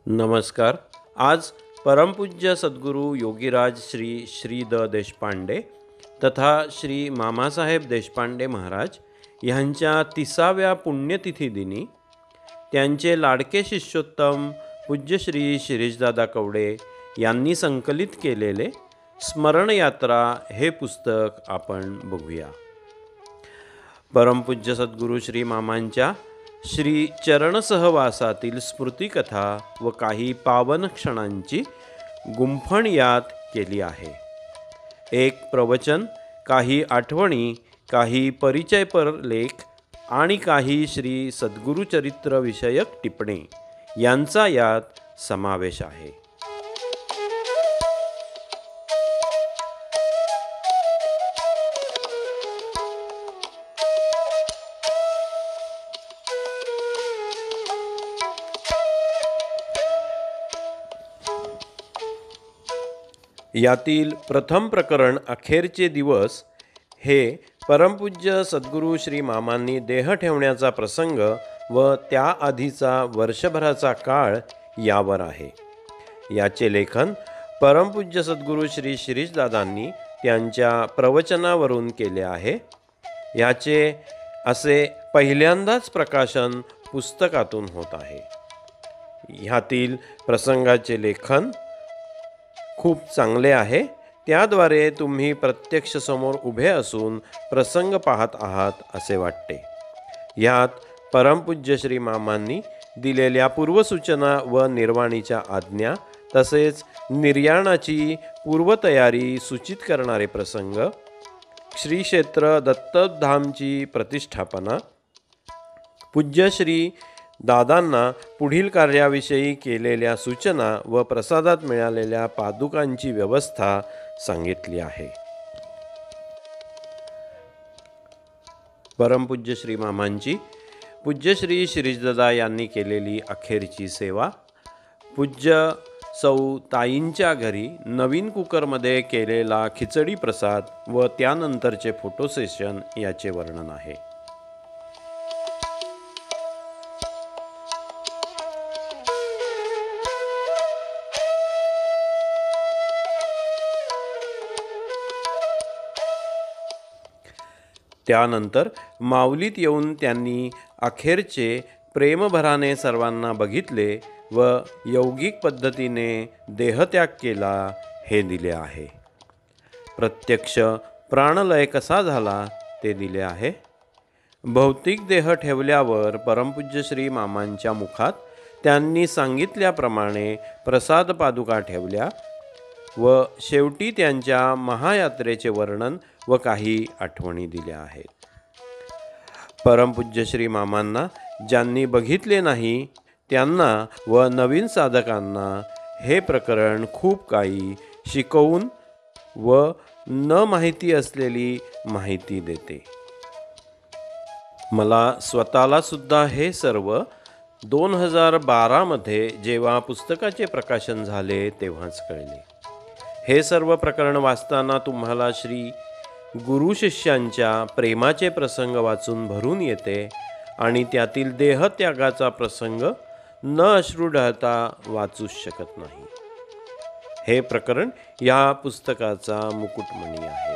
नमस्कार। आज परमपूज्य सद्गुरू योगीराज श्री श्री द देशपांडे तथा श्री मामासाहेब देशपांडे महाराज यांच्या 30व्या पुण्यतिथी दिनी त्यांचे लाडके शिष्योत्तम पूज्य श्री शिरीषदादा कवडे यांनी संकलित केलेले स्मरणयात्रा हे पुस्तक आपण बघूया। परमपूज्य सद्गुरू श्री मामांच्या श्री चरण सहवासातील स्मृतिकथा व काही पावन क्षणांची गुंफण यात केली आहे। एक प्रवचन, काही आठवणी, काही परिचयपर लेख आणि काही श्री सद्गुरुचरित्र विषयक टिपणे यांचा यात समावेश आहे। यातील प्रथम प्रकरण अखेरचे दिवस हे परमपूज्य सद्गुरू श्री मामांनी देह ठेवण्याचा प्रसंग व त्याआधीचा वर्षभराचा काळ यावर आहे। याचे लेखन परमपूज्य सद्गुरू श्री शिरीषदादांनी त्यांच्या प्रवचनावरून केले आहे। याचे असे पहिल्यांदाच प्रकाशन पुस्तकातून होत आहे। ह्यातील प्रसंगाचे लेखन खूप चांगले आहे। त्याद्वारे तुम्ही प्रत्यक्ष समोर उभे असून प्रसंग पाहत आहात असे वाटते। यात परमपूज्य श्री मामांनी दिलेल्या पूर्वसूचना व निर्वाणीच्या आज्ञा तसेच निर्याणाची पूर्वतयारी सूचित करणारे प्रसंग, श्री क्षेत्र दत्तधामची प्रतिष्ठापना, पूज्य श्री दादांना पुढील कार्याविषयी केलेल्या सूचना व प्रसादात मिळालेल्या पादुकांची व्यवस्था सांगितली आहे। परमपूज्य श्री मामांची पूज्य श्री शिरीषदादा यांनी केलेली अखेरची सेवा, पूज्य सौ ताईंच्या घरी नवीन कुकरमध्ये केलेला खिचडी प्रसाद व त्यानंतरचे फोटो सेशन याचे वर्णन आहे। त्यानंतर माऊलीत येऊन त्यांनी अखेरचे प्रेमभराने सर्वांना बघितले व यौगिक पद्धतीने देहत्याग केला हे दिले आहे। प्रत्यक्ष प्राणलय कसा झाला ते दिले आहे। भौतिक देह ठेवल्यावर परमपूज्य श्री मामांच्या मुखात त्यांनी सांगितल्याप्रमाणे प्रसाद पादुका ठेवल्या व शेवटी त्यांच्या महायात्रेचे वर्णन व काही आठवणी दिल्या आहेत। परमपूज्य श्री मामांना ज्यांनी बघितले नाही त्यांना व नवीन साधकांना हे प्रकरण खूप काही शिकवून व न माहिती असलेली माहिती देते। मला स्वतःला सुद्धा हे सर्व 2012 मध्ये जेव्हा पुस्तकाचे प्रकाशन झाले तेव्हाच कळले। हे सर्व प्रकरण वाचताना तुम्हाला श्री गुरु शिष्यांच्या प्रेमाचे प्रसंग वाचून भरून येते आणि त्यातील देहत्यागाचा प्रसंग न अश्रू ढळता वाचूच शकत नाही। हे प्रकरण या पुस्तकाचा मुकुटमणी आहे।